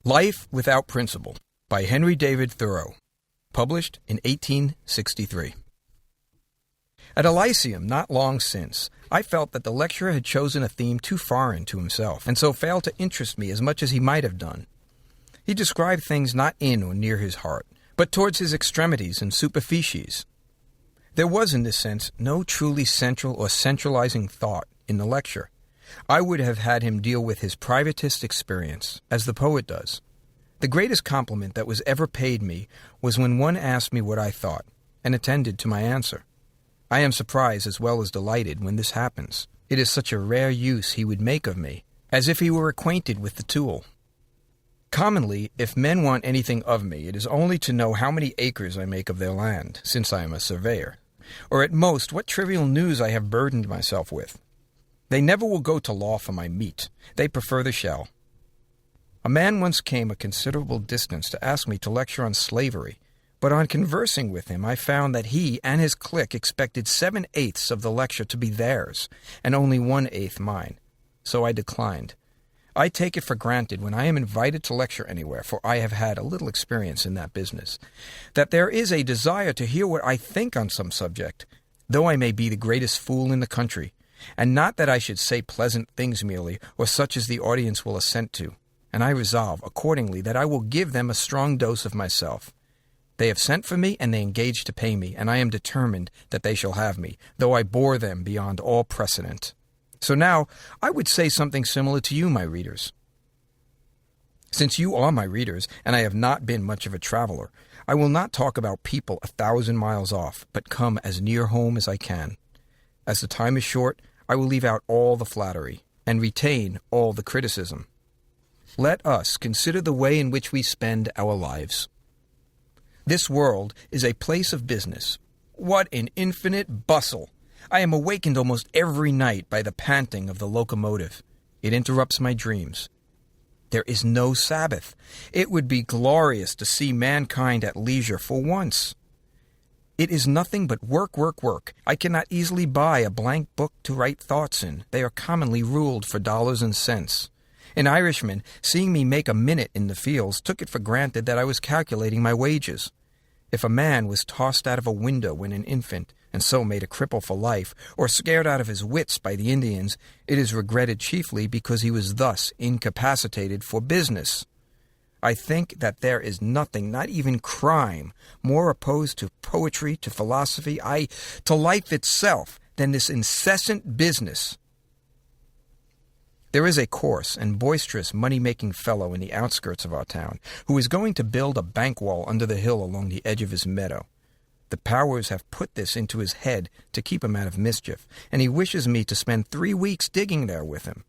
Life Without Principle by Henry David Thoreau, published in 1863. At a lyceum not long since, I felt that the lecturer had chosen a theme too foreign to himself, and so failed to interest me as much as he might have done. He described things not in or near his heart, but towards his extremities and superficies. There was, in this sense, no truly central or centralizing thought in the lecture. I would have had him deal with his privatist experience, as the poet does. The greatest compliment that was ever paid me was when one asked me what I thought, and attended to my answer. I am surprised as well as delighted when this happens. It is such a rare use he would make of me, as if he were acquainted with the tool. Commonly, if men want anything of me, it is only to know how many acres I make of their land, since I am a surveyor, or at most what trivial news I have burdened myself with. They never will go to law for my meat. They prefer the shell. A man once came a considerable distance to ask me to lecture on slavery, but on conversing with him I found that he and his clique expected 7/8 of the lecture to be theirs, and only 1/8 mine. So I declined. I take it for granted when I am invited to lecture anywhere, for I have had a little experience in that business, that there is a desire to hear what I think on some subject, though I may be the greatest fool in the country, and not that I should say pleasant things merely, or such as the audience will assent to, and I resolve, accordingly, that I will give them a strong dose of myself. They have sent for me, and they engage to pay me, and I am determined that they shall have me, though I bore them beyond all precedent. So now, I would say something similar to you, my readers. Since you are my readers, and I have not been much of a traveler, I will not talk about people 1,000 miles off, but come as near home as I can. As the time is short, I will leave out all the flattery, and retain all the criticism. Let us consider the way in which we spend our lives. This world is a place of business. What an infinite bustle! I am awakened almost every night by the panting of the locomotive. It interrupts my dreams. There is no Sabbath. It would be glorious to see mankind at leisure for once. It is nothing but work, work, work. I cannot easily buy a blank book to write thoughts in. They are commonly ruled for dollars and cents. An Irishman, seeing me make a minute in the fields, took it for granted that I was calculating my wages. If a man was tossed out of a window when an infant, and so made a cripple for life, or scared out of his wits by the Indians, it is regretted chiefly because he was thus incapacitated for business. I think that there is nothing, not even crime, more opposed to poetry, to philosophy, to life itself, than this incessant business. There is a coarse and boisterous money-making fellow in the outskirts of our town who is going to build a bank wall under the hill along the edge of his meadow. The powers have put this into his head to keep him out of mischief, and he wishes me to spend 3 weeks digging there with him.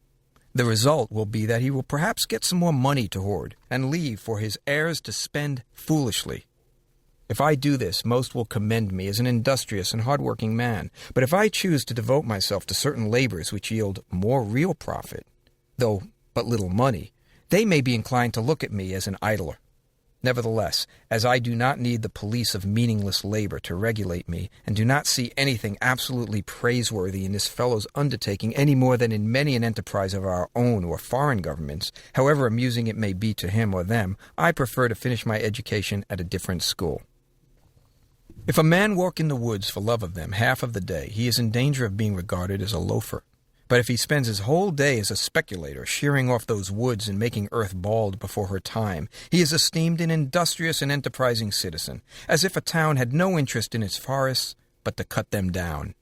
The result will be that he will perhaps get some more money to hoard, and leave for his heirs to spend foolishly. If I do this, most will commend me as an industrious and hard-working man. But if I choose to devote myself to certain labors which yield more real profit, though but little money, they may be inclined to look at me as an idler. Nevertheless, as I do not need the police of meaningless labor to regulate me, and do not see anything absolutely praiseworthy in this fellow's undertaking any more than in many an enterprise of our own or foreign governments, however amusing it may be to him or them, I prefer to finish my education at a different school. If a man walk in the woods for love of them half of the day, he is in danger of being regarded as a loafer. But if he spends his whole day as a speculator, shearing off those woods and making earth bald before her time, he is esteemed an industrious and enterprising citizen, as if a town had no interest in its forests but to cut them down.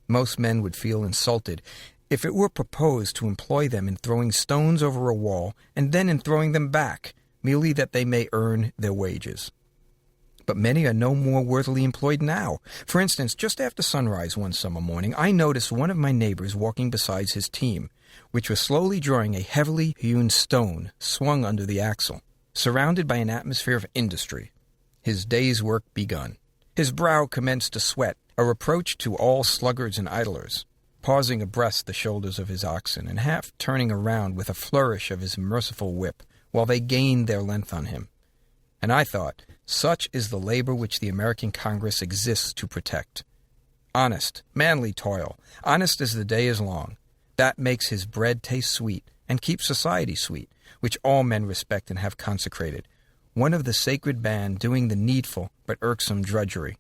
Most men would feel insulted if it were proposed to employ them in throwing stones over a wall and then in throwing them back, merely that they may earn their wages. But many are no more worthily employed now. For instance, just after sunrise one summer morning, I noticed one of my neighbors walking beside his team, which was slowly drawing a heavily hewn stone swung under the axle, surrounded by an atmosphere of industry. His day's work begun. His brow commenced to sweat, a reproach to all sluggards and idlers, pausing abreast the shoulders of his oxen, and half turning around with a flourish of his merciful whip, while they gained their length on him. And I thought, such is the labor which the American Congress exists to protect. Honest, manly toil, honest as the day is long. That makes his bread taste sweet, and keeps society sweet. which all men respect and have consecrated, one of the sacred band doing the needful but irksome drudgery.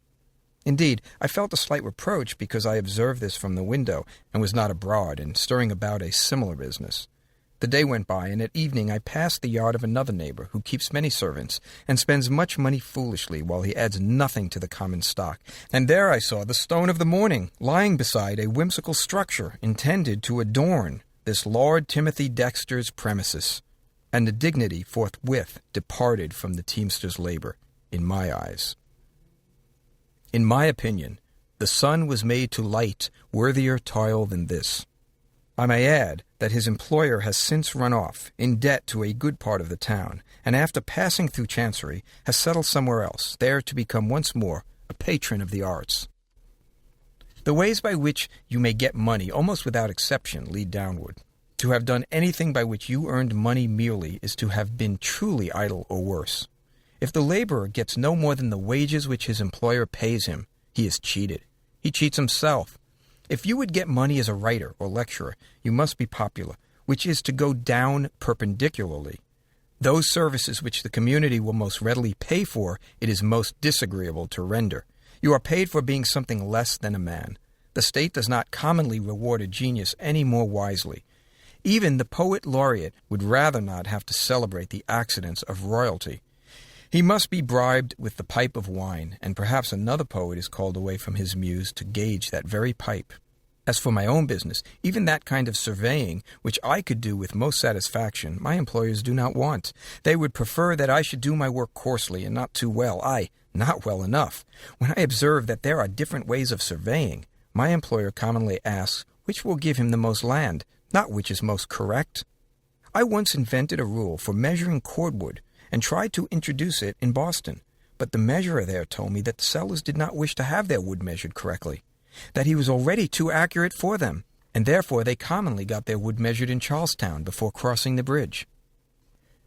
Indeed, I felt a slight reproach because I observed this from the window and was not abroad and stirring about a similar business. The day went by, and at evening I passed the yard of another neighbor who keeps many servants and spends much money foolishly while he adds nothing to the common stock. And there I saw the stone of the morning lying beside a whimsical structure intended to adorn this Lord Timothy Dexter's premises, and the dignity forthwith departed from the teamster's labor, in my eyes. In my opinion, the sun was made to light worthier toil than this. I may add that his employer has since run off, in debt to a good part of the town, and after passing through Chancery, has settled somewhere else, there to become once more a patron of the arts. The ways by which you may get money, almost without exception, lead downward. To have done anything by which you earned money merely is to have been truly idle or worse. If the laborer gets no more than the wages which his employer pays him, he is cheated. He cheats himself. If you would get money as a writer or lecturer, you must be popular, which is to go down perpendicularly. Those services which the community will most readily pay for, it is most disagreeable to render. You are paid for being something less than a man. The state does not commonly reward a genius any more wisely. Even the poet laureate would rather not have to celebrate the accidents of royalty. He must be bribed with the pipe of wine, and perhaps another poet is called away from his muse to gauge that very pipe. As for my own business, even that kind of surveying, which I could do with most satisfaction, my employers do not want. They would prefer that I should do my work coarsely and not too well, not well enough. When I observe that there are different ways of surveying, my employer commonly asks which will give him the most land, not which is most correct. I once invented a rule for measuring cordwood, and tried to introduce it in Boston, but the measurer there told me that the sellers did not wish to have their wood measured correctly, that he was already too accurate for them, and therefore they commonly got their wood measured in Charlestown before crossing the bridge.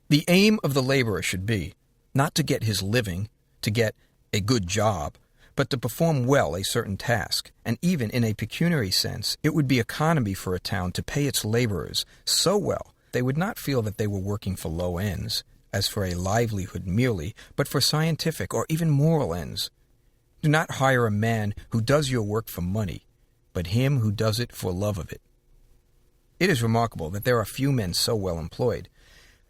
The aim of the laborer should be, not to get his living, to get a good job, but to perform well a certain task, and even in a pecuniary sense, it would be economy for a town to pay its laborers so well they would not feel that they were working for low ends, as for a livelihood merely, but for scientific or even moral ends. Do not hire a man who does your work for money, but him who does it for love of it. It is remarkable that there are few men so well employed,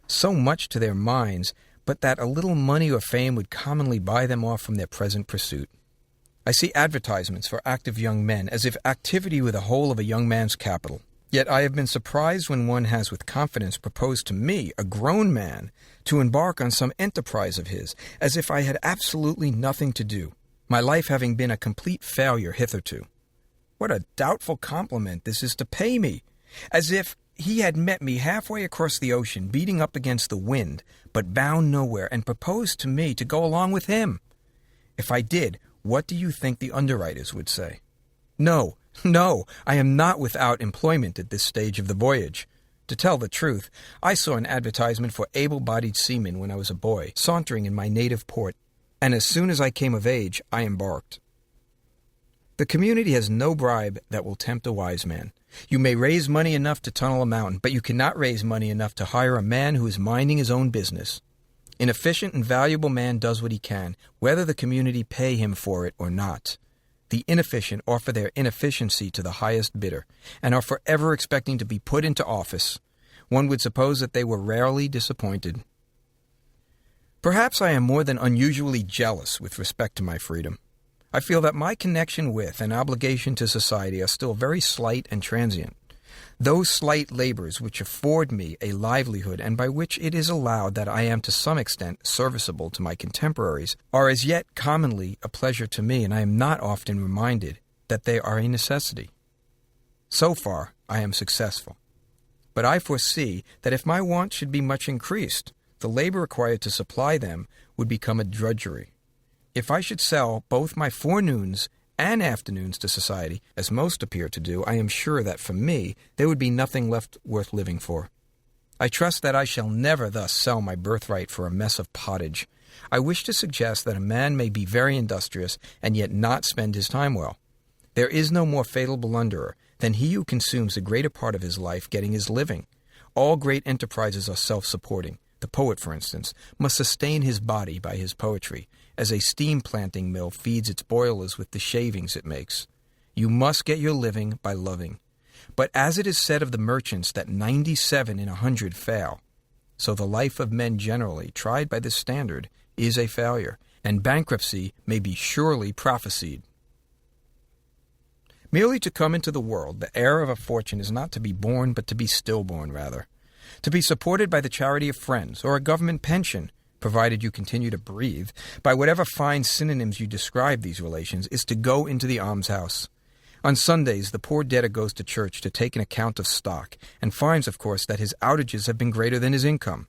so much to their minds, but that a little money or fame would commonly buy them off from their present pursuit. I see advertisements for active young men as if activity were the whole of a young man's capital. Yet I have been surprised when one has with confidence proposed to me, a grown man, to embark on some enterprise of his, as if I had absolutely nothing to do, my life having been a complete failure hitherto. What a doubtful compliment this is to pay me, as if he had met me halfway across the ocean, beating up against the wind, but bound nowhere, and proposed to me to go along with him. If I did, what do you think the underwriters would say? No, I am not without employment at this stage of the voyage. To tell the truth, I saw an advertisement for able-bodied seamen when I was a boy, sauntering in my native port, and as soon as I came of age, I embarked. The community has no bribe that will tempt a wise man. You may raise money enough to tunnel a mountain, but you cannot raise money enough to hire a man who is minding his own business. An efficient and valuable man does what he can, whether the community pay him for it or not. The inefficient offer their inefficiency to the highest bidder, and are forever expecting to be put into office. One would suppose that they were rarely disappointed. Perhaps I am more than unusually jealous with respect to my freedom. I feel that my connection with and obligation to society are still very slight and transient. Those slight labors which afford me a livelihood and by which it is allowed that I am to some extent serviceable to my contemporaries are as yet commonly a pleasure to me, and I am not often reminded that they are a necessity. So far, I am successful. But I foresee that if my wants should be much increased, the labor required to supply them would become a drudgery. If I should sell both my forenoons and afternoons to society, as most appear to do, I am sure that for me there would be nothing left worth living for. I trust that I shall never thus sell my birthright for a mess of pottage. I wish to suggest that a man may be very industrious and yet not spend his time well. There is no more fatal blunderer than he who consumes the greater part of his life getting his living, All great enterprises are self-supporting. The poet, for instance, must sustain his body by his poetry, as a steam planting mill feeds its boilers with the shavings it makes. You must get your living by loving. But as it is said of the merchants that 97 in 100 fail, so the life of men generally, tried by this standard, is a failure, and bankruptcy may be surely prophesied. Merely to come into the world, the heir of a fortune is not to be born, but to be stillborn, rather. To be supported by the charity of friends, or a government pension, provided you continue to breathe, by whatever fine synonyms you describe these relations, is to go into the almshouse. On Sundays, the poor debtor goes to church to take an account of stock, and finds, of course, that his outages have been greater than his income.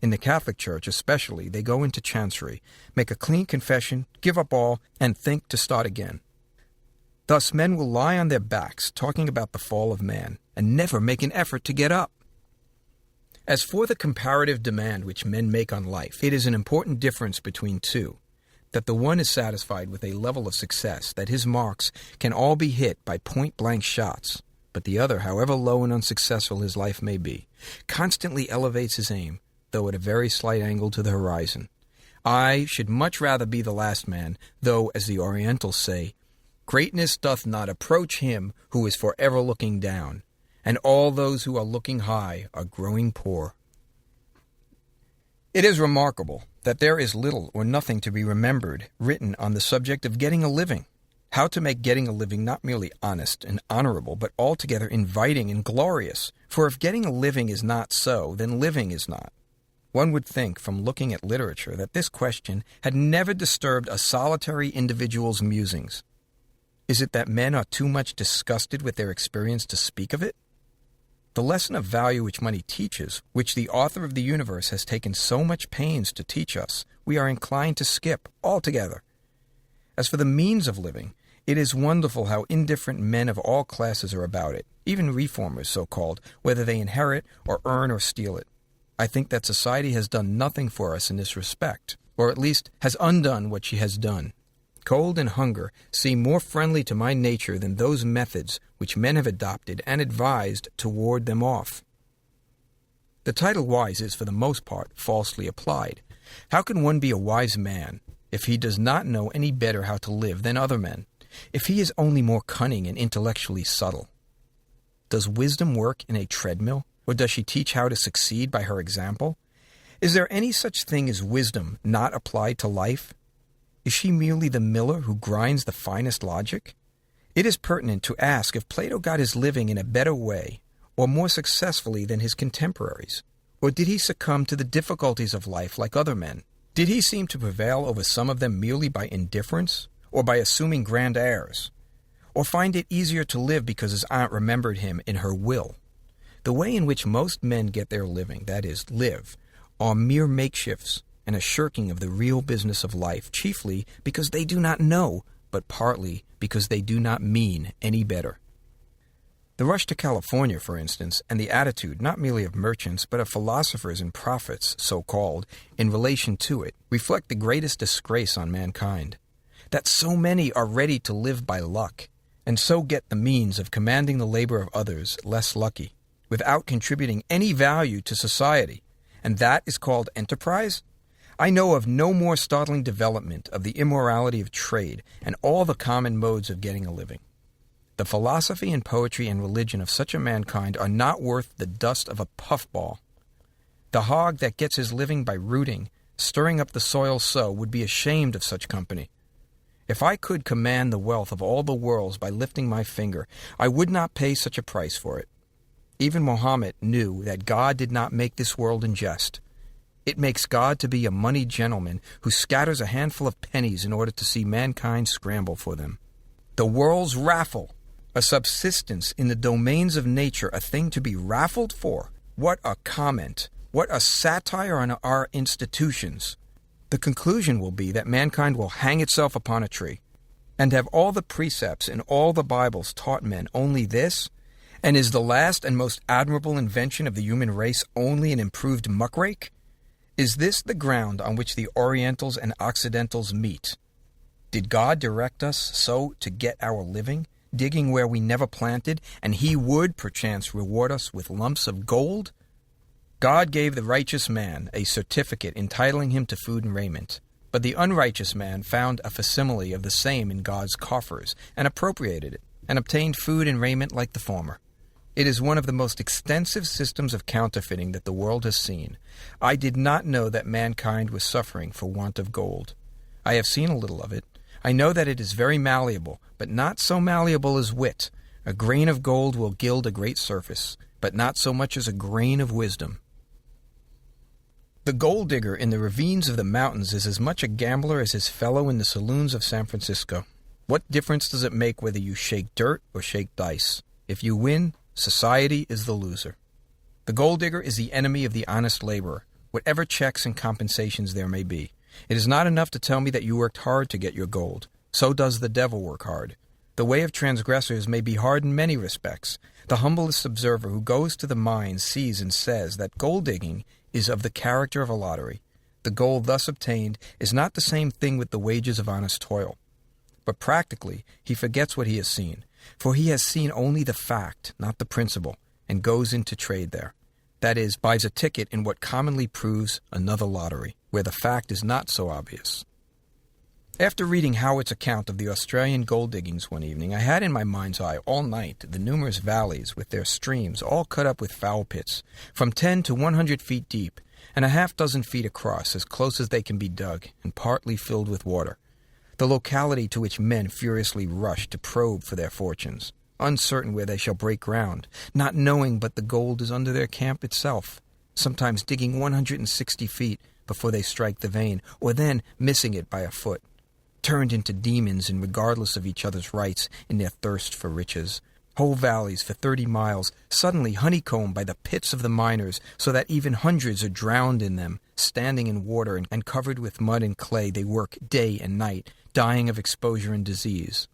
In the Catholic Church, especially, they go into chancery, make a clean confession, give up all, and think to start again. Thus, men will lie on their backs, talking about the fall of man, and never make an effort to get up. As for the comparative demand which men make on life, it is an important difference between two, that the one is satisfied with a level of success, that his marks can all be hit by point-blank shots, but the other, however low and unsuccessful his life may be, constantly elevates his aim, though at a very slight angle to the horizon. I should much rather be the last man, though, as the Orientals say, greatness doth not approach him who is forever looking down, and all those who are looking high are growing poor. It is remarkable that there is little or nothing to be remembered written on the subject of getting a living, how to make getting a living not merely honest and honorable, but altogether inviting and glorious, for if getting a living is not so, then living is not. One would think, from looking at literature, that this question had never disturbed a solitary individual's musings. Is it that men are too much disgusted with their experience to speak of it? The lesson of value which money teaches, which the author of the universe has taken so much pains to teach us, we are inclined to skip altogether. As for the means of living, it is wonderful how indifferent men of all classes are about it, even reformers, so-called, whether they inherit or earn or steal it. I think that society has done nothing for us in this respect, or at least has undone what she has done. Cold and hunger seem more friendly to my nature than those methods which men have adopted and advised to ward them off. The title wise is, for the most part, falsely applied. How can one be a wise man if he does not know any better how to live than other men, if he is only more cunning and intellectually subtle? Does wisdom work in a treadmill, or does she teach how to succeed by her example? Is there any such thing as wisdom not applied to life? Is she merely the miller who grinds the finest logic? It is pertinent to ask if Plato got his living in a better way, or more successfully than his contemporaries. Or did he succumb to the difficulties of life like other men? Did he seem to prevail over some of them merely by indifference, or by assuming grand airs? Or find it easier to live because his aunt remembered him in her will? The way in which most men get their living, that is, live, are mere makeshifts, and a shirking of the real business of life, chiefly because they do not know, but partly because they do not mean any better. The rush to California, for instance, and the attitude not merely of merchants, but of philosophers and prophets, so-called, in relation to it, reflect the greatest disgrace on mankind. That so many are ready to live by luck, and so get the means of commanding the labor of others less lucky, without contributing any value to society, and that is called enterprise? I know of no more startling development of the immorality of trade and all the common modes of getting a living. The philosophy and poetry and religion of such a mankind are not worth the dust of a puffball. The hog that gets his living by rooting, stirring up the soil so, would be ashamed of such company. If I could command the wealth of all the worlds by lifting my finger, I would not pay such a price for it. Even Mohammed knew that God did not make this world in jest. It makes God to be a moneyed gentleman who scatters a handful of pennies in order to see mankind scramble for them. The world's raffle, a subsistence in the domains of nature, a thing to be raffled for. What a comment! What a satire on our institutions! The conclusion will be that mankind will hang itself upon a tree. And have all the precepts in all the Bibles taught men only this? And is the last and most admirable invention of the human race only an improved muckrake? Is this the ground on which the Orientals and Occidentals meet? Did God direct us so to get our living, digging where we never planted, and He would, perchance, reward us with lumps of gold? God gave the righteous man a certificate entitling him to food and raiment, but the unrighteous man found a facsimile of the same in God's coffers, and appropriated it, and obtained food and raiment like the former. It is one of the most extensive systems of counterfeiting that the world has seen. I did not know that mankind was suffering for want of gold. I have seen a little of it. I know that it is very malleable, but not so malleable as wit. A grain of gold will gild a great surface, but not so much as a grain of wisdom. The gold digger in the ravines of the mountains is as much a gambler as his fellow in the saloons of San Francisco. What difference does it make whether you shake dirt or shake dice? If you win, society is the loser. The gold digger is the enemy of the honest laborer, whatever checks and compensations there may be. It is not enough to tell me that you worked hard to get your gold. So does the devil work hard. The way of transgressors may be hard in many respects. The humblest observer who goes to the mines sees and says that gold digging is of the character of a lottery. The gold thus obtained is not the same thing with the wages of honest toil. But practically, he forgets what he has seen, for he has seen only the fact, not the principle, and goes into trade there. That is, buys a ticket in what commonly proves another lottery, where the fact is not so obvious. After reading Howard's account of the Australian gold diggings one evening, I had in my mind's eye all night the numerous valleys with their streams all cut up with foul pits, from 10 to 100 feet deep, and a half-dozen feet across, as close as they can be dug, and partly filled with water. The locality to which men furiously rush to probe for their fortunes, uncertain where they shall break ground, not knowing but the gold is under their camp itself, sometimes digging 160 feet before they strike the vein, or then missing it by a foot. Turned into demons and regardless of each other's rights in their thirst for riches. Whole valleys for 30 miles, suddenly honeycombed by the pits of the miners, so that even hundreds are drowned in them. Standing in water and covered with mud and clay, they work day and night, dying of exposure and disease.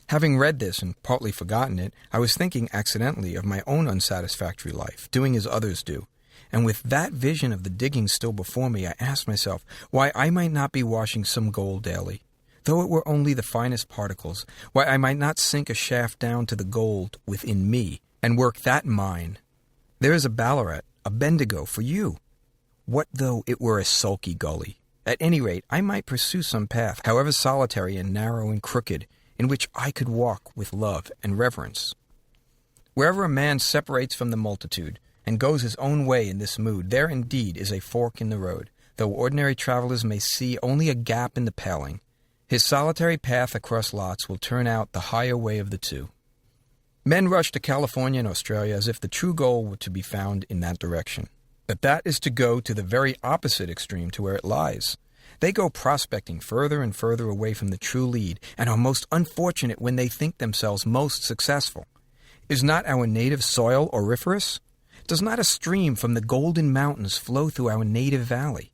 Having read this and partly forgotten it, I was thinking accidentally of my own unsatisfactory life, doing as others do. And with that vision of the digging still before me, I asked myself why I might not be washing some gold daily. Though it were only the finest particles, why I might not sink a shaft down to the gold within me and work that mine. There is a Ballarat, a Bendigo for you. What though it were a sulky gully? At any rate, I might pursue some path, however solitary and narrow and crooked, in which I could walk with love and reverence. Wherever a man separates from the multitude, and goes his own way in this mood, there indeed is a fork in the road, though ordinary travelers may see only a gap in the paling. His solitary path across lots will turn out the higher way of the two. Men rush to California and Australia as if the true goal were to be found in that direction. But that is to go to the very opposite extreme to where it lies. They go prospecting further and further away from the true lead, and are most unfortunate when they think themselves most successful. Is not our native soil auriferous? Does not a stream from the golden mountains flow through our native valley?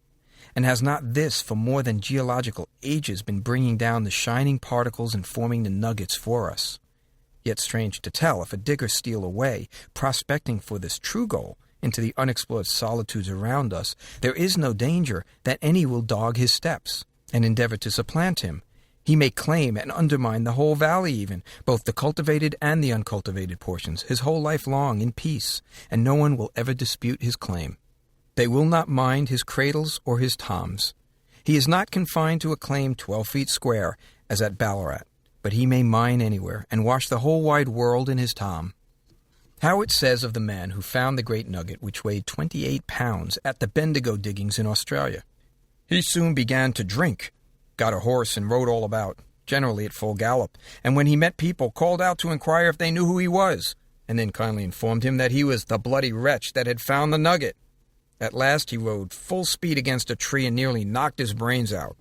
And has not this for more than geological ages been bringing down the shining particles and forming the nuggets for us? Yet strange to tell, if a digger steal away, prospecting for this true goal, into the unexplored solitudes around us, there is no danger that any will dog his steps, and endeavor to supplant him. He may claim and undermine the whole valley even, both the cultivated and the uncultivated portions, his whole life long in peace, and no one will ever dispute his claim. They will not mind his cradles or his toms. He is not confined to a claim 12 feet square, as at Ballarat, but he may mine anywhere, and wash the whole wide world in his tom. Howard says of the man who found the great nugget, which weighed 28 pounds, at the Bendigo diggings in Australia. He soon began to drink, got a horse and rode all about, generally at full gallop, and when he met people, called out to inquire if they knew who he was, and then kindly informed him that he was the bloody wretch that had found the nugget. At last he rode full speed against a tree and nearly knocked his brains out.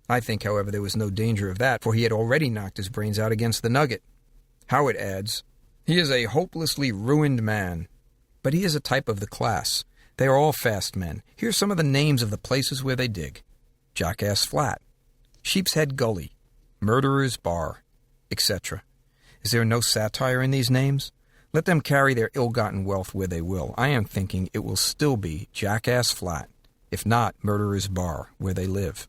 I think, however, there was no danger of that, for he had already knocked his brains out against the nugget. Howard adds, he is a hopelessly ruined man, but he is a type of the class. They are all fast men. Here's some of the names of the places where they dig. Jackass Flat, Sheep's Head Gully, Murderer's Bar, etc. Is there no satire in these names? Let them carry their ill-gotten wealth where they will. I am thinking it will still be Jackass Flat, if not Murderer's Bar, where they live.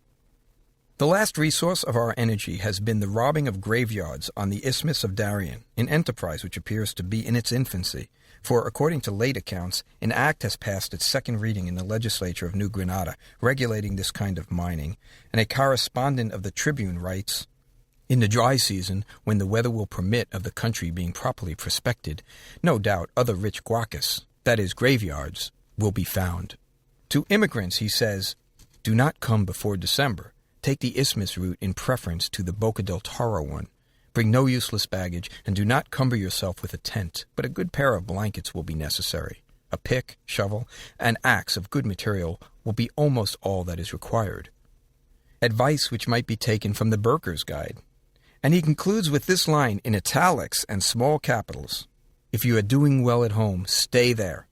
The last resource of our energy has been the robbing of graveyards on the Isthmus of Darien, an enterprise which appears to be in its infancy, For, according to late accounts, an act has passed its second reading in the legislature of New Granada regulating this kind of mining, and a correspondent of the Tribune writes, "In the dry season, when the weather will permit of the country being properly prospected, no doubt other rich guacas, that is, graveyards, will be found." To immigrants, he says, "Do not come before December. Take the Isthmus route in preference to the Boca del Toro one. Bring no useless baggage, and do not cumber yourself with a tent, but a good pair of blankets will be necessary. A pick, shovel, and axe of good material will be almost all that is required." Advice which might be taken from the Burker's Guide. And he concludes with this line in italics and small capitals: "If you are doing well at home, stay there,"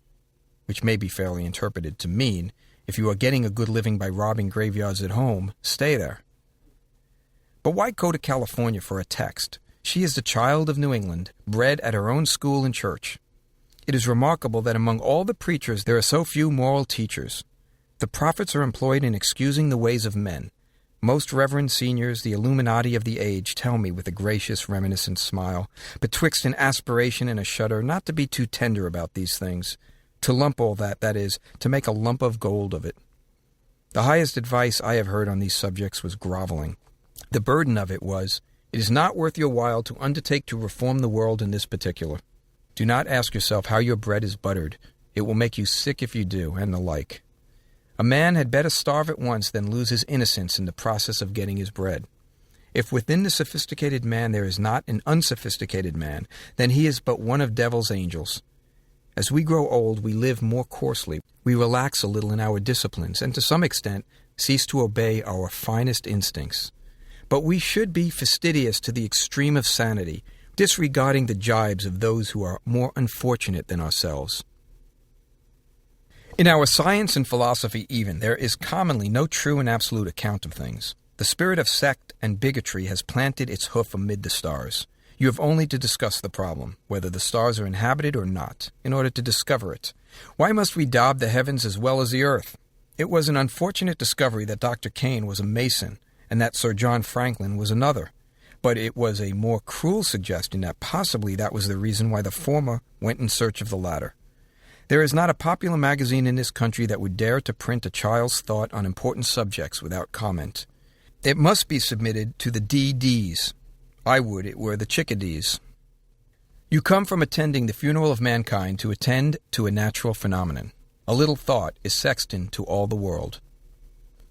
which may be fairly interpreted to mean, if you are getting a good living by robbing graveyards at home, stay there. But why go to California for a text? She is the child of New England, bred at her own school and church. It is remarkable that among all the preachers there are so few moral teachers. The prophets are employed in excusing the ways of men. Most reverend seniors, the Illuminati of the age, tell me with a gracious, reminiscent smile, betwixt an aspiration and a shudder, not to be too tender about these things, to lump all that is, to make a lump of gold of it. The highest advice I have heard on these subjects was groveling. The burden of it was, "It is not worth your while to undertake to reform the world in this particular. Do not ask yourself how your bread is buttered. It will make you sick if you do," and the like. A man had better starve at once than lose his innocence in the process of getting his bread. If within the sophisticated man there is not an unsophisticated man, then he is but one of devil's angels. As we grow old, we live more coarsely. We relax a little in our disciplines, and to some extent cease to obey our finest instincts. But we should be fastidious to the extreme of sanity, disregarding the jibes of those who are more unfortunate than ourselves. In our science and philosophy even, there is commonly no true and absolute account of things. The spirit of sect and bigotry has planted its hoof amid the stars. You have only to discuss the problem, whether the stars are inhabited or not, in order to discover it. Why must we daub the heavens as well as the earth? It was an unfortunate discovery that Dr. Kane was a Mason, and that Sir John Franklin was another. But it was a more cruel suggestion that possibly that was the reason why the former went in search of the latter. There is not a popular magazine in this country that would dare to print a child's thought on important subjects without comment. It must be submitted to the DDs. I would it were the chickadees. You come from attending the funeral of mankind to attend to a natural phenomenon. A little thought is sexton to all the world.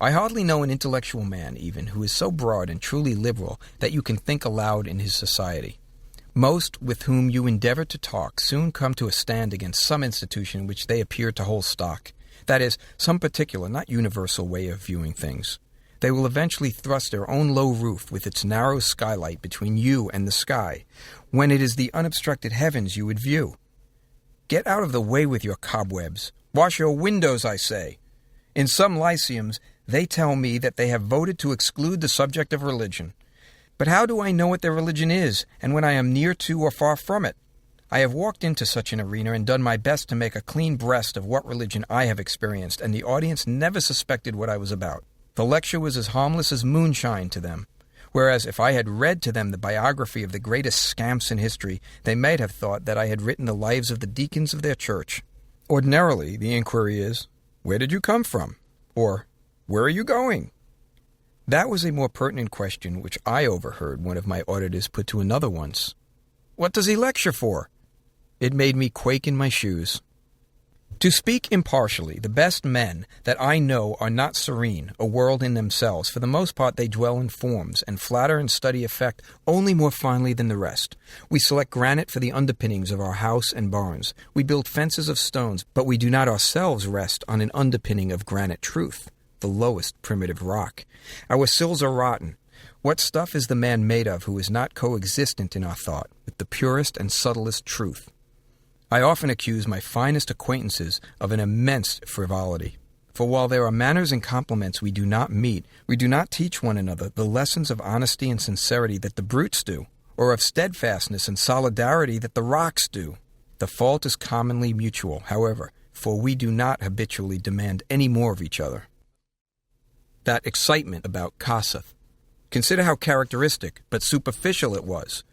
I hardly know an intellectual man, even, who is so broad and truly liberal that you can think aloud in his society. Most with whom you endeavor to talk soon come to a stand against some institution which they appear to hold stock. That is, some particular, not universal way of viewing things. They will eventually thrust their own low roof with its narrow skylight between you and the sky, when it is the unobstructed heavens you would view. Get out of the way with your cobwebs. Wash your windows, I say. In some lyceums, they tell me that they have voted to exclude the subject of religion. But how do I know what their religion is, and when I am near to or far from it? I have walked into such an arena and done my best to make a clean breast of what religion I have experienced, and the audience never suspected what I was about. The lecture was as harmless as moonshine to them, whereas if I had read to them the biography of the greatest scamps in history, they might have thought that I had written the lives of the deacons of their church. Ordinarily, the inquiry is, "Where did you come from?" Or, "Where are you going?" That was a more pertinent question which I overheard one of my auditors put to another once. "What does he lecture for?" It made me quake in my shoes. To speak impartially, the best men that I know are not serene, a world in themselves. For the most part they dwell in forms, and flatter and study effect only more finely than the rest. We select granite for the underpinnings of our house and barns. We build fences of stones, but we do not ourselves rest on an underpinning of granite truth, the lowest primitive rock. Our sills are rotten. What stuff is the man made of who is not coexistent in our thought with the purest and subtlest truth? I often accuse my finest acquaintances of an immense frivolity. For while there are manners and compliments we do not meet, we do not teach one another the lessons of honesty and sincerity that the brutes do, or of steadfastness and solidarity that the rocks do. The fault is commonly mutual, however, for we do not habitually demand any more of each other. That excitement about Kossuth. Consider how characteristic, but superficial it was.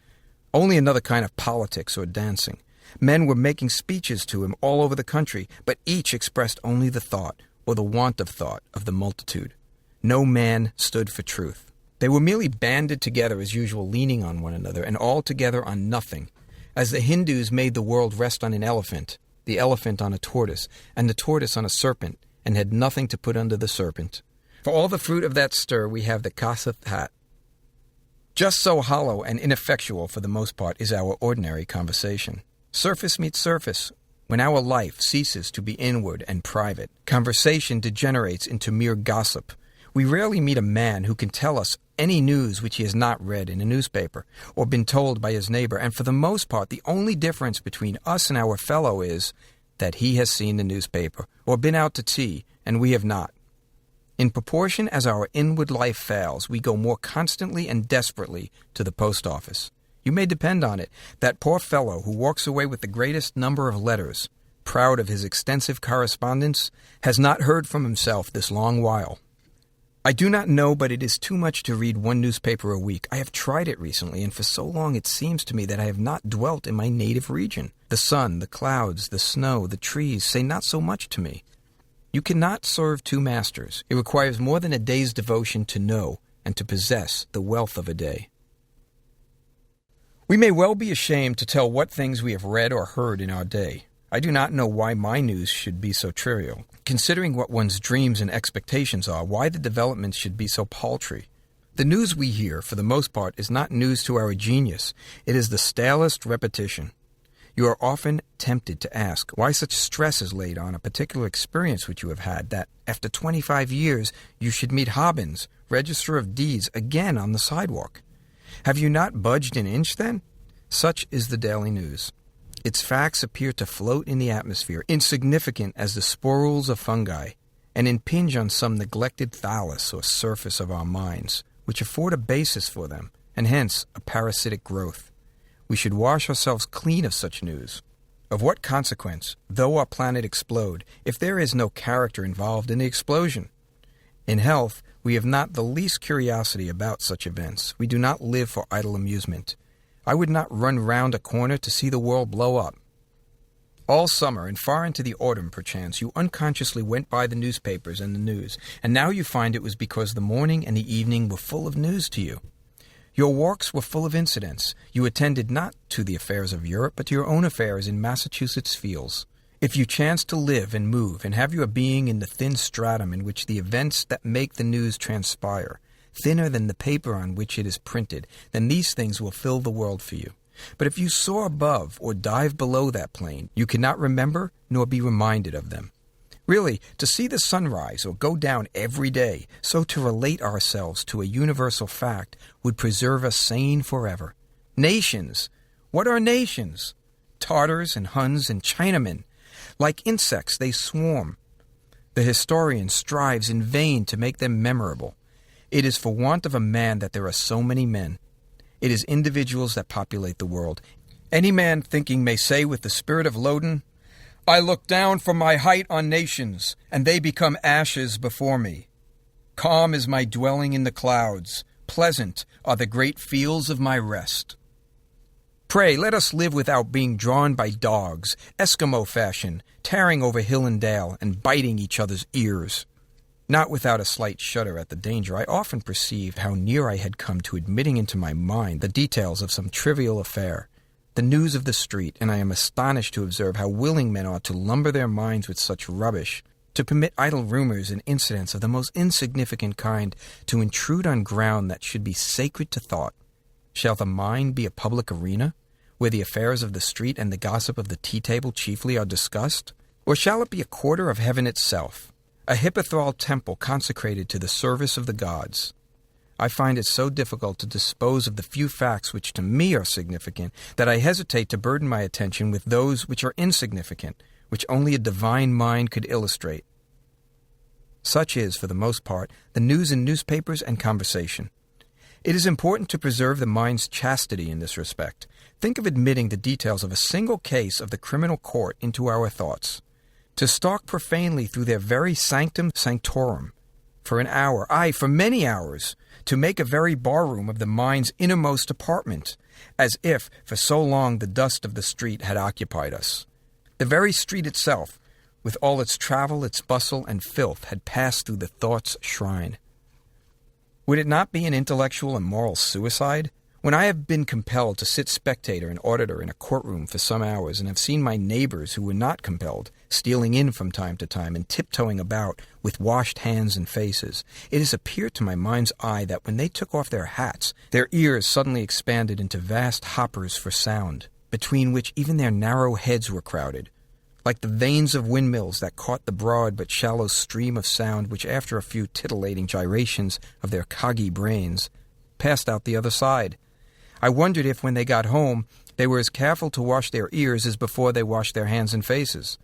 Only another kind of politics or dancing. Men were making speeches to him all over the country, but each expressed only the thought, or the want of thought, of the multitude. No man stood for truth. They were merely banded together as usual, leaning on one another, and all together on nothing. As the Hindus made the world rest on an elephant, the elephant on a tortoise, and the tortoise on a serpent, and had nothing to put under the serpent. For all the fruit of that stir we have the kaseth hat. Just so hollow and ineffectual for the most part is our ordinary conversation. Surface meets surface. When our life ceases to be inward and private, conversation degenerates into mere gossip. We rarely meet a man who can tell us any news which he has not read in a newspaper or been told by his neighbor, and for the most part the only difference between us and our fellow is that he has seen the newspaper or been out to tea and we have not. In proportion as our inward life fails, we go more constantly and desperately to the post office. You may depend on it, that poor fellow who walks away with the greatest number of letters, proud of his extensive correspondence, has not heard from himself this long while. I do not know, but it is too much to read one newspaper a week. I have tried it recently, and for so long it seems to me that I have not dwelt in my native region. The sun, the clouds, the snow, the trees say not so much to me. You cannot serve two masters. It requires more than a day's devotion to know and to possess the wealth of a day. We may well be ashamed to tell what things we have read or heard in our day. I do not know why my news should be so trivial. Considering what one's dreams and expectations are, why the developments should be so paltry. The news we hear, for the most part, is not news to our genius. It is the stalest repetition. You are often tempted to ask why such stress is laid on a particular experience which you have had, that after 25 years you should meet Hobbins, Register of Deeds, again on the sidewalk. Have you not budged an inch then? Such is the daily news. Its facts appear to float in the atmosphere, insignificant as the sporules of fungi, and impinge on some neglected thallus or surface of our minds, which afford a basis for them, and hence a parasitic growth. We should wash ourselves clean of such news. Of what consequence, though our planet explode, if there is no character involved in the explosion? In health, we have not the least curiosity about such events. We do not live for idle amusement. I would not run round a corner to see the world blow up. All summer and far into the autumn, perchance, you unconsciously went by the newspapers and the news, and now you find it was because the morning and the evening were full of news to you. Your walks were full of incidents. You attended not to the affairs of Europe, but to your own affairs in Massachusetts fields. If you chance to live and move and have your being in the thin stratum in which the events that make the news transpire, thinner than the paper on which it is printed, then these things will fill the world for you. But if you soar above or dive below that plane, you cannot remember nor be reminded of them. Really, to see the sun rise or go down every day, so to relate ourselves to a universal fact, would preserve us sane forever. Nations! What are nations? Tartars and Huns and Chinamen. Like insects, they swarm. The historian strives in vain to make them memorable. It is for want of a man that there are so many men. It is individuals that populate the world. Any man thinking may say with the spirit of Loden, I look down from my height on nations, and they become ashes before me. Calm is my dwelling in the clouds. Pleasant are the great fields of my rest. Pray, let us live without being drawn by dogs, Eskimo fashion, tearing over hill and dale, and biting each other's ears. Not without a slight shudder at the danger, I often perceived how near I had come to admitting into my mind the details of some trivial affair, the news of the street, and I am astonished to observe how willing men are to lumber their minds with such rubbish, to permit idle rumors and incidents of the most insignificant kind to intrude on ground that should be sacred to thought. Shall the mind be a public arena, where the affairs of the street and the gossip of the tea-table chiefly are discussed? Or shall it be a quarter of heaven itself, a hippothrall temple consecrated to the service of the gods? I find it so difficult to dispose of the few facts which to me are significant that I hesitate to burden my attention with those which are insignificant, which only a divine mind could illustrate. Such is, for the most part, the news in newspapers and conversation. It is important to preserve the mind's chastity in this respect. Think of admitting the details of a single case of the criminal court into our thoughts. To stalk profanely through their very sanctum sanctorum, for an hour, aye, for many hours, to make a very barroom of the mind's innermost apartment, as if for so long the dust of the street had occupied us. The very street itself, with all its travel, its bustle, and filth, had passed through the thought's shrine. Would it not be an intellectual and moral suicide? When I have been compelled to sit spectator and auditor in a courtroom for some hours, and have seen my neighbors who were not compelled stealing in from time to time and tiptoeing about with washed hands and faces, it has appeared to my mind's eye that when they took off their hats, their ears suddenly expanded into vast hoppers for sound, between which even their narrow heads were crowded, like the vanes of windmills that caught the broad but shallow stream of sound which, after a few titillating gyrations of their coggy brains, passed out the other side. I wondered if, when they got home, they were as careful to wash their ears as before they washed their hands and faces.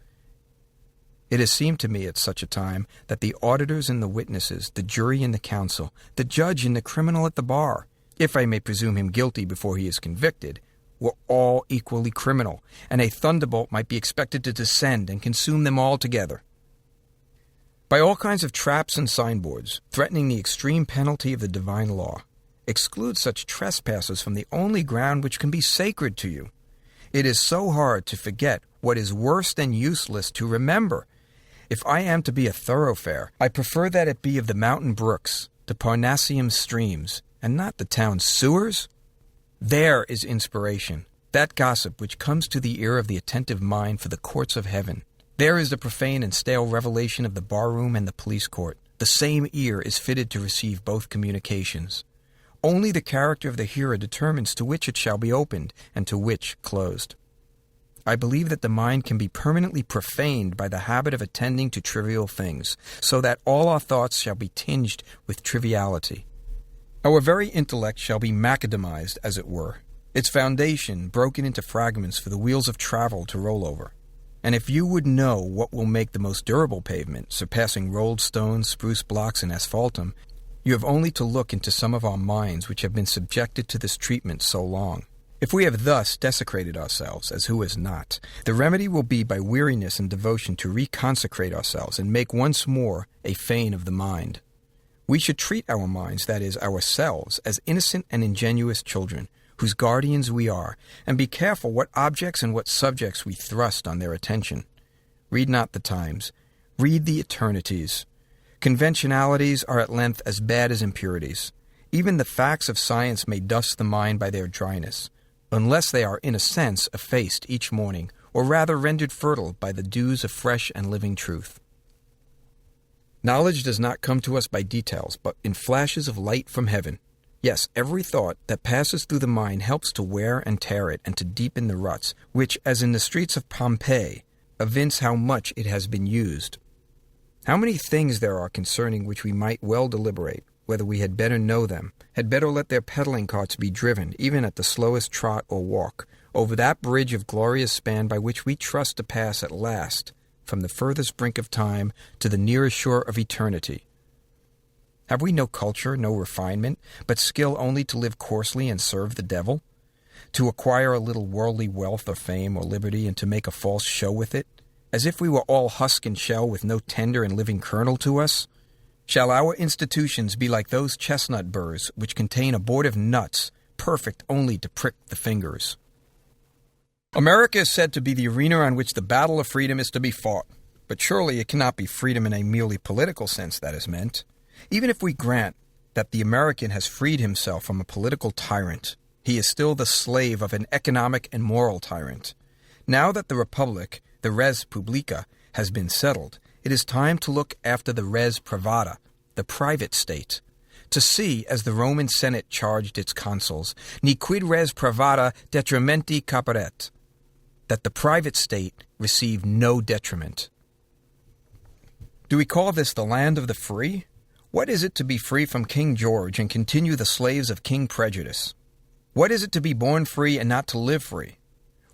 It has seemed to me at such a time that the auditors and the witnesses, the jury and the counsel, the judge and the criminal at the bar, if I may presume him guilty before he is convicted, were all equally criminal, and a thunderbolt might be expected to descend and consume them all together. By all kinds of traps and signboards, threatening the extreme penalty of the divine law, exclude such trespassers from the only ground which can be sacred to you. It is so hard to forget what is worse than useless to remember. If I am to be a thoroughfare, I prefer that it be of the mountain brooks, the Parnassium streams, and not the town sewers. There is inspiration, that gossip which comes to the ear of the attentive mind for the courts of heaven. There is the profane and stale revelation of the barroom and the police court. The same ear is fitted to receive both communications. Only the character of the hearer determines to which it shall be opened and to which closed. I believe that the mind can be permanently profaned by the habit of attending to trivial things, so that all our thoughts shall be tinged with triviality. Our very intellect shall be macadamized, as it were, its foundation broken into fragments for the wheels of travel to roll over. And if you would know what will make the most durable pavement, surpassing rolled stones, spruce blocks, and asphaltum, you have only to look into some of our minds which have been subjected to this treatment so long. If we have thus desecrated ourselves, as who has not, the remedy will be by weariness and devotion to reconsecrate ourselves and make once more a fane of the mind. We should treat our minds, that is, ourselves, as innocent and ingenuous children, whose guardians we are, and be careful what objects and what subjects we thrust on their attention. Read not the times, read the eternities. Conventionalities are at length as bad as impurities. Even the facts of science may dust the mind by their dryness, unless they are in a sense effaced each morning, or rather rendered fertile by the dews of fresh and living truth. Knowledge does not come to us by details, but in flashes of light from heaven. Yes, every thought that passes through the mind helps to wear and tear it and to deepen the ruts, which, as in the streets of Pompeii, evince how much it has been used. How many things there are concerning which we might well deliberate, whether we had better know them, had better let their peddling carts be driven, even at the slowest trot or walk, over that bridge of glorious span by which we trust to pass at last from the furthest brink of time to the nearest shore of eternity. Have we no culture, no refinement, but skill only to live coarsely and serve the devil? To acquire a little worldly wealth or fame or liberty and to make a false show with it, as if we were all husk and shell with no tender and living kernel to us? Shall our institutions be like those chestnut burrs which contain abortive nuts, perfect only to prick the fingers? America is said to be the arena on which the battle of freedom is to be fought, but surely it cannot be freedom in a merely political sense that is meant. Even if we grant that the American has freed himself from a political tyrant, he is still the slave of an economic and moral tyrant. Now that the Republic, the res publica, has been settled, it is time to look after the res privata, the private state, to see, as the Roman Senate charged its consuls, ni quid res privata detrimenti caperet, that the private state receive no detriment. Do we call this the land of the free? What is it to be free from King George and continue the slaves of King Prejudice? What is it to be born free and not to live free?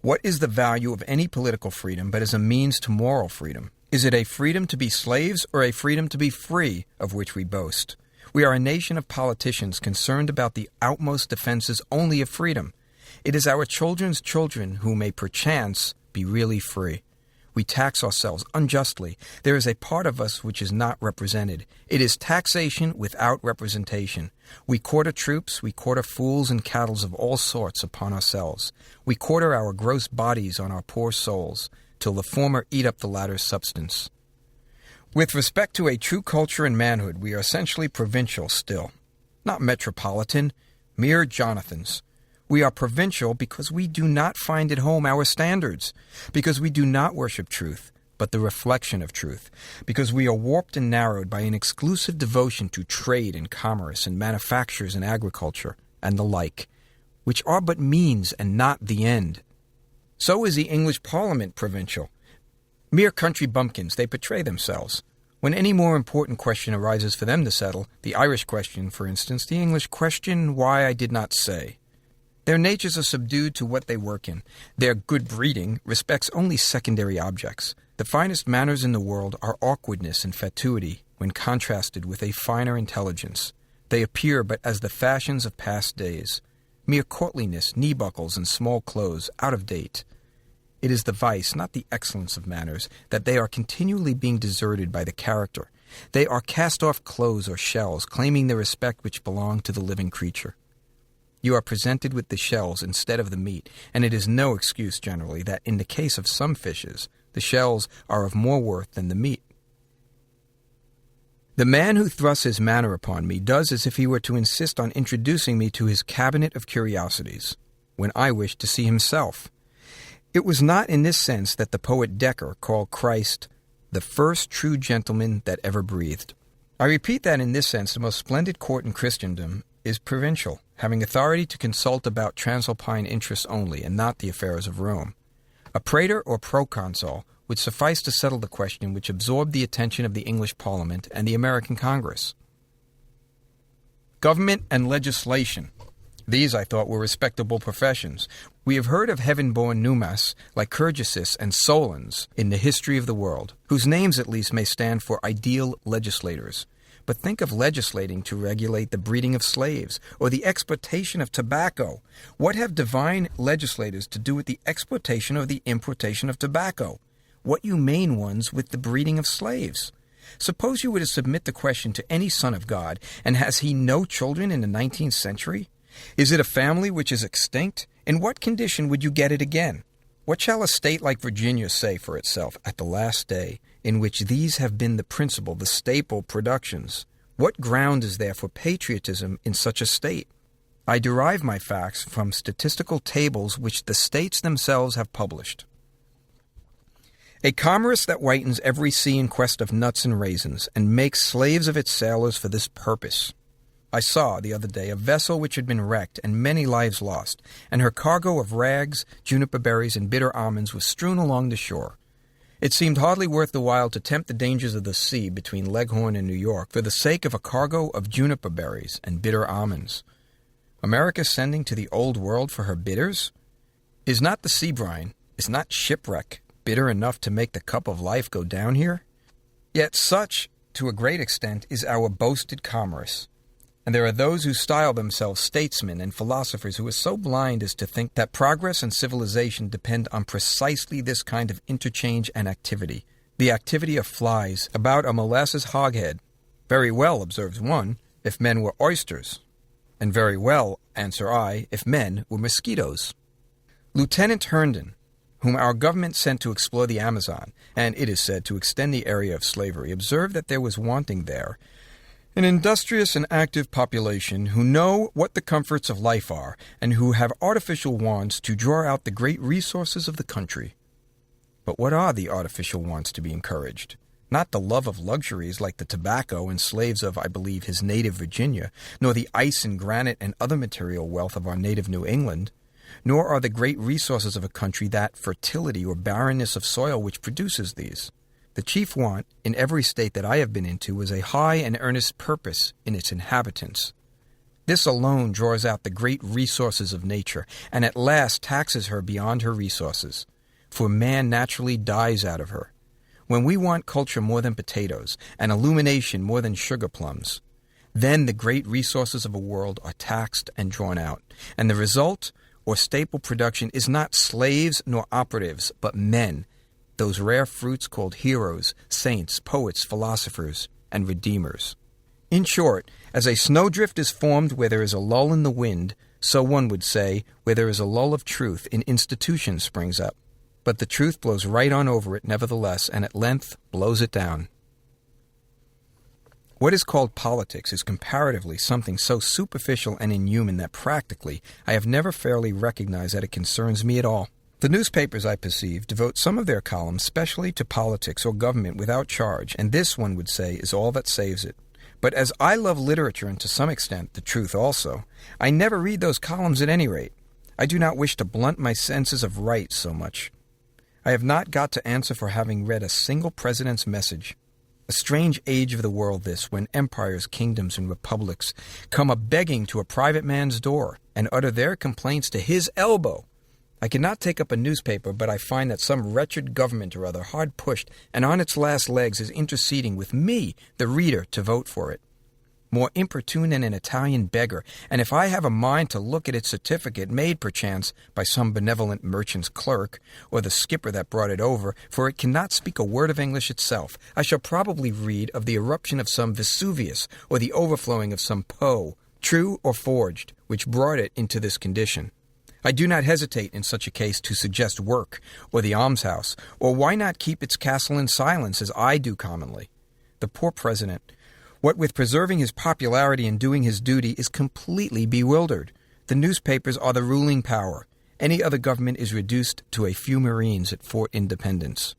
What is the value of any political freedom but as a means to moral freedom? Is it a freedom to be slaves or a freedom to be free of which we boast? We are a nation of politicians concerned about the outmost defenses only of freedom. It is our children's children who may perchance be really free. We tax ourselves unjustly. There is a part of us which is not represented. It is taxation without representation. We quarter troops, we quarter fools and cattle of all sorts upon ourselves. We quarter our gross bodies on our poor souls, till the former eat up the latter's substance. With respect to a true culture and manhood, we are essentially provincial still. Not metropolitan, mere Jonathans. We are provincial because we do not find at home our standards, because we do not worship truth, but the reflection of truth, because we are warped and narrowed by an exclusive devotion to trade and commerce and manufactures and agriculture and the like, which are but means and not the end. So is the English Parliament provincial. Mere country bumpkins, they portray themselves. When any more important question arises for them to settle, the Irish question, for instance, the English question why I did not say. Their natures are subdued to what they work in. Their good breeding respects only secondary objects. The finest manners in the world are awkwardness and fatuity when contrasted with a finer intelligence. They appear but as the fashions of past days. Mere courtliness, knee-buckles, and small clothes, out of date. It is the vice, not the excellence of manners, that they are continually being deserted by the character. They are cast-off clothes or shells, claiming the respect which belong to the living creature. You are presented with the shells instead of the meat, and it is no excuse generally that in the case of some fishes, the shells are of more worth than the meat. The man who thrusts his manner upon me does as if he were to insist on introducing me to his cabinet of curiosities, when I wish to see himself. It was not in this sense that the poet Dekker called Christ the first true gentleman that ever breathed. I repeat that in this sense the most splendid court in Christendom is provincial, having authority to consult about Transalpine interests only, and not the affairs of Rome. A praetor or proconsul would suffice to settle the question which absorbed the attention of the English Parliament and the American Congress. Government and legislation. These, I thought, were respectable professions. We have heard of heaven-born Numas, Lycurguses, and Solons in the history of the world, whose names at least may stand for ideal legislators. But think of legislating to regulate the breeding of slaves, or the exportation of tobacco. What have divine legislators to do with the exportation or the importation of tobacco? What humane ones with the breeding of slaves? Suppose you were to submit the question to any son of God, and has he no children in the 19th century? Is it a family which is extinct? In what condition would you get it again? What shall a state like Virginia say for itself at the last day, in which these have been the principal, the staple productions? What ground is there for patriotism in such a state? I derive my facts from statistical tables which the states themselves have published. A commerce that whitens every sea in quest of nuts and raisins, and makes slaves of its sailors for this purpose. I saw, the other day, a vessel which had been wrecked and many lives lost, and her cargo of rags, juniper berries, and bitter almonds was strewn along the shore. It seemed hardly worth the while to tempt the dangers of the sea between Leghorn and New York for the sake of a cargo of juniper berries and bitter almonds. America sending to the Old World for her bitters? Is not the sea brine, is not shipwreck bitter enough to make the cup of life go down here? Yet such, to a great extent, is our boasted commerce. And there are those who style themselves statesmen and philosophers who are so blind as to think that progress and civilization depend on precisely this kind of interchange and activity, the activity of flies about a molasses hogshead. Very well, observes one, if men were oysters. And very well, answer I, if men were mosquitoes. Lieutenant Herndon, whom our government sent to explore the Amazon, and it is said to extend the area of slavery, observed that there was wanting there an industrious and active population who know what the comforts of life are, and who have artificial wants to draw out the great resources of the country. But what are the artificial wants to be encouraged? Not the love of luxuries like the tobacco and slaves of, I believe, his native Virginia, nor the ice and granite and other material wealth of our native New England, nor are the great resources of a country that fertility or barrenness of soil which produces these. The chief want in every state that I have been into was a high and earnest purpose in its inhabitants. This alone draws out the great resources of nature, and at last taxes her beyond her resources, for man naturally dies out of her. When we want culture more than potatoes, and illumination more than sugar plums, then the great resources of a world are taxed and drawn out, and the result, or staple production, is not slaves nor operatives, but men, those rare fruits called heroes, saints, poets, philosophers, and redeemers. In short, as a snowdrift is formed where there is a lull in the wind, so one would say, where there is a lull of truth, an institution springs up. But the truth blows right on over it nevertheless, and at length blows it down. What is called politics is comparatively something so superficial and inhuman that practically I have never fairly recognized that it concerns me at all. The newspapers, I perceive, devote some of their columns specially to politics or government without charge, and this, one would say, is all that saves it. But as I love literature and to some extent the truth also, I never read those columns at any rate. I do not wish to blunt my senses of right so much. I have not got to answer for having read a single president's message. A strange age of the world this, when empires, kingdoms, and republics come a-begging to a private man's door and utter their complaints to his elbow. I cannot take up a newspaper, but I find that some wretched government or other, hard pushed and on its last legs, is interceding with me, the reader, to vote for it. More importune than an Italian beggar, and if I have a mind to look at its certificate, made perchance by some benevolent merchant's clerk, or the skipper that brought it over, for it cannot speak a word of English itself, I shall probably read of the eruption of some Vesuvius, or the overflowing of some Po, true or forged, which brought it into this condition. I do not hesitate in such a case to suggest work, or the almshouse, or why not keep its castle in silence, as I do commonly. The poor president, what with preserving his popularity and doing his duty, is completely bewildered. The newspapers are the ruling power. Any other government is reduced to a few Marines at Fort Independence.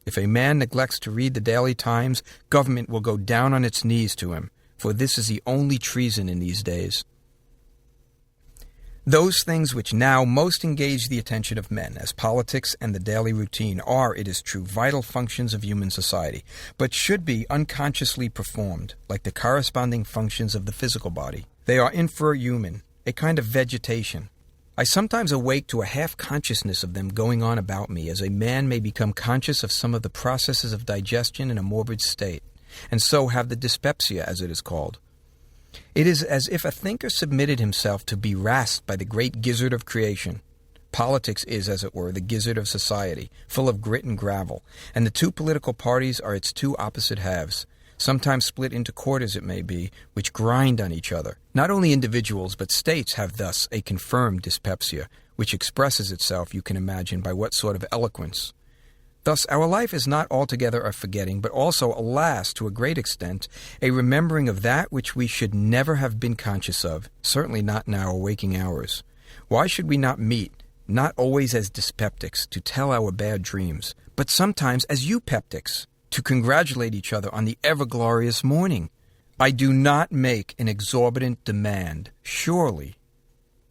If a man neglects to read the Daily Times, government will go down on its knees to him, for this is the only treason in these days. Those things which now most engage the attention of men, as politics and the daily routine, are, it is true, vital functions of human society, but should be unconsciously performed, like the corresponding functions of the physical body. They are infrahuman, a kind of vegetation. I sometimes awake to a half-consciousness of them going on about me, as a man may become conscious of some of the processes of digestion in a morbid state, and so have the dyspepsia, as it is called. It is as if a thinker submitted himself to be rasped by the great gizzard of creation. Politics is, as it were, the gizzard of society, full of grit and gravel, and the two political parties are its two opposite halves, sometimes split into quarters, it may be, which grind on each other. Not only individuals, but states have thus a confirmed dyspepsia, which expresses itself, you can imagine, by what sort of eloquence. Thus, our life is not altogether a forgetting, but also, alas, to a great extent, a remembering of that which we should never have been conscious of, certainly not in our waking hours. Why should we not meet, not always as dyspeptics, to tell our bad dreams, but sometimes as eupeptics, to congratulate each other on the ever-glorious morning? I do not make an exorbitant demand. Surely